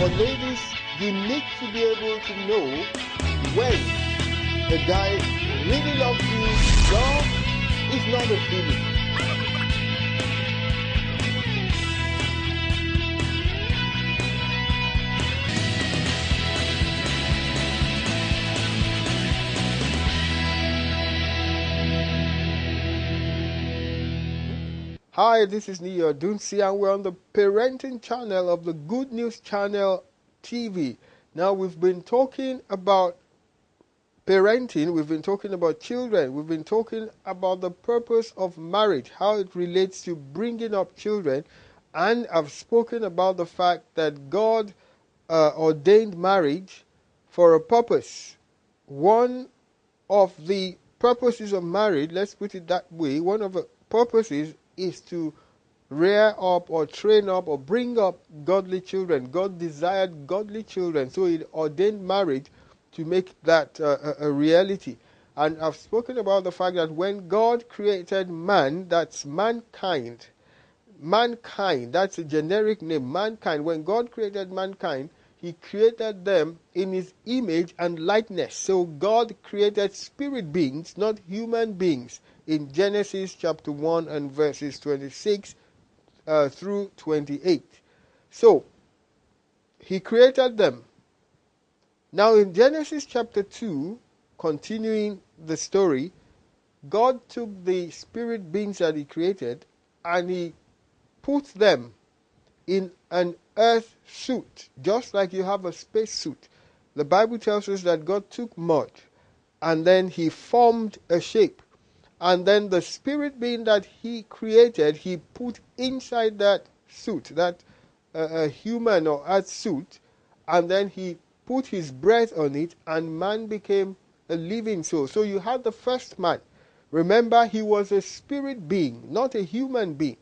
For ladies, you need to be able to know when the guy really loves you. Love is not a feeling. Hi, this is Niyi Odunsi, and we're on the parenting channel of the Good News Channel TV. Now, we've been talking about parenting, we've been talking about children, we've been talking about the purpose of marriage, how it relates to bringing up children, and I've spoken about the fact that God ordained marriage for a purpose. One of the purposes of marriage, let's put it that way, one of the purposes is to rear up or train up or bring up godly children. God desired godly children, so He ordained marriage to make that a reality. And I've spoken about the fact that when God created man, that's mankind. Mankind, that's a generic name, mankind. When God created mankind, He created them in His image and likeness. So God created spirit beings, not human beings, in Genesis chapter 1 and verses 26 through 28. So, He created them. Now in Genesis chapter 2, continuing the story, God took the spirit beings that He created and He put them in an earth suit, just like you have a space suit. The Bible tells us that God took mud and then He formed a shape. And then the spirit being that He created, He put inside that suit, that human or earth suit, and then He put His breath on it, and man became a living soul. So you had the first man. Remember, he was a spirit being, not a human being.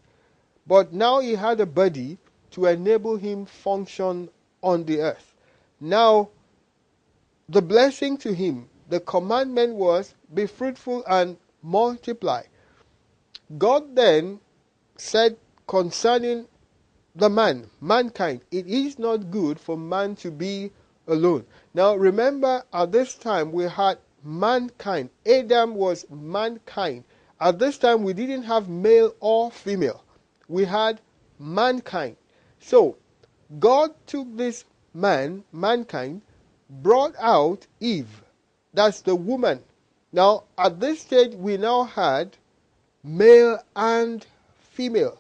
But now he had a body to enable him function on the earth. Now, the blessing to him, the commandment was, be fruitful and multiply. God then said concerning the mankind, it is not good for man to be alone. Now remember, at this time we had mankind. Adam was mankind. At this time we didn't have male or female. We had mankind. So God took this mankind, brought out Eve. That's the woman. Now, at this stage, we now had male and female.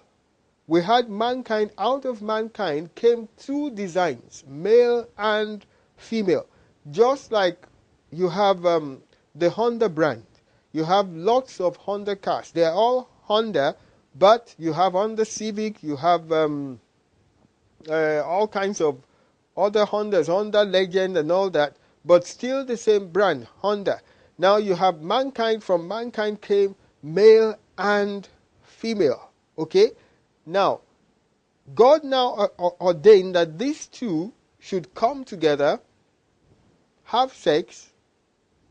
We had mankind. Out of mankind came two designs, male and female. Just like you have the Honda brand. You have lots of Honda cars. They are all Honda, but you have Honda Civic, you have all kinds of other Hondas, Honda Legend and all that, but still the same brand, Honda. Now you have mankind. From mankind came male and female. Okay? Now, God now ordained that these two should come together, have sex,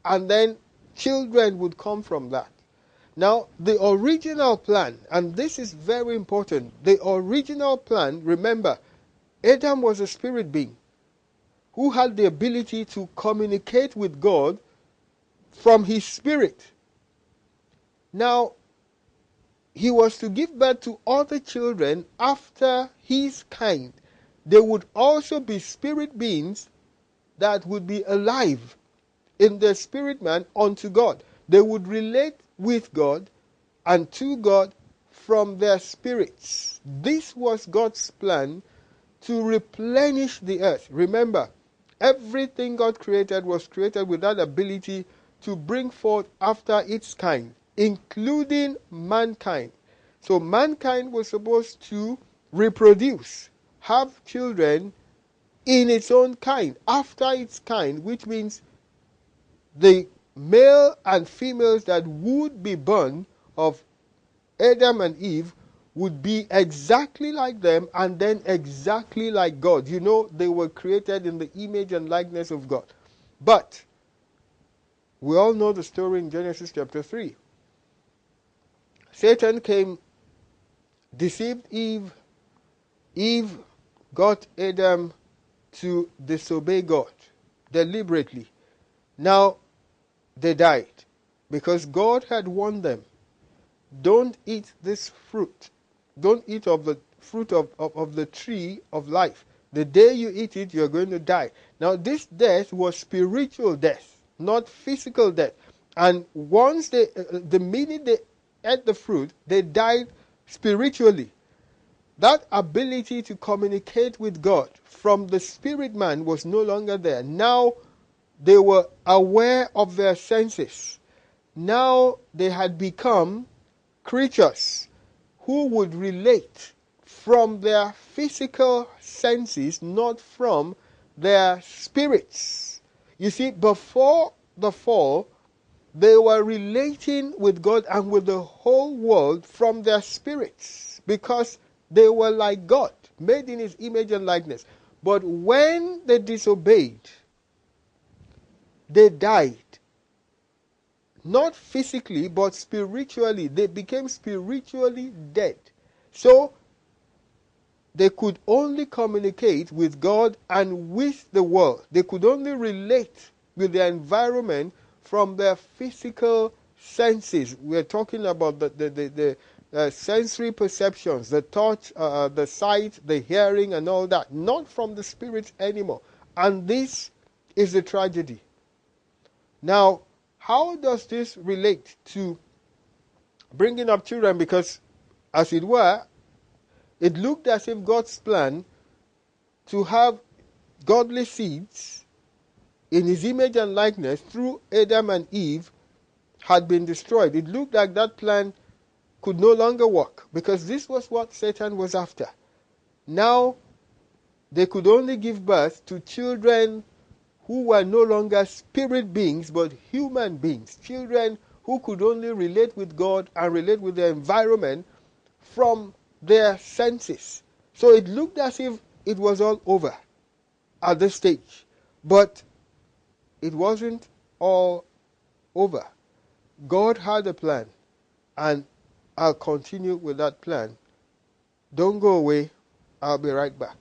and then children would come from that. Now, the original plan, and this is very important, the original plan, remember, Adam was a spirit being who had the ability to communicate with God from his spirit. Now, he was to give birth to other children after his kind. They would also be spirit beings that would be alive in their spirit man unto God. They would relate with God and to God from their spirits. This was God's plan to replenish the earth. Remember, everything God created was created with that ability to bring forth after its kind, including mankind. So mankind was supposed to reproduce, have children in its own kind, after its kind, which means the male and females that would be born of Adam and Eve would be exactly like them and then exactly like God. You know, they were created in the image and likeness of God. But we all know the story in Genesis chapter 3. Satan came, deceived Eve. Eve got Adam to disobey God deliberately. Now they died because God had warned them, don't eat this fruit. Don't eat of the fruit of the tree of life. The day you eat it, you're going to die. Now this death was spiritual death, not physical death. And once the minute they ate the fruit, they died spiritually. That ability to communicate with God from the spirit man was no longer there. Now they were aware of their senses. Now they had become creatures who would relate from their physical senses, not from their spirits. You see, before the fall, they were relating with God and with the whole world from their spirits because they were like God, made in his image and likeness. But when they disobeyed, they died. Not physically, but spiritually. They became spiritually dead. So they could only communicate with God and with the world. They could only relate with their environment from their physical senses. We're talking about the sensory perceptions, the touch, the sight, the hearing, and all that. Not from the spirit anymore. And this is the tragedy. Now, how does this relate to bringing up children? Because, as it were, it looked as if God's plan to have godly seeds in his image and likeness through Adam and Eve had been destroyed. It looked like that plan could no longer work because this was what Satan was after. Now, they could only give birth to children who were no longer spirit beings but human beings. Children who could only relate with God and relate with their environment from their senses. So it looked as if it was all over at this stage. But it wasn't all over. God had a plan, and I'll continue with that plan. Don't go away. I'll be right back.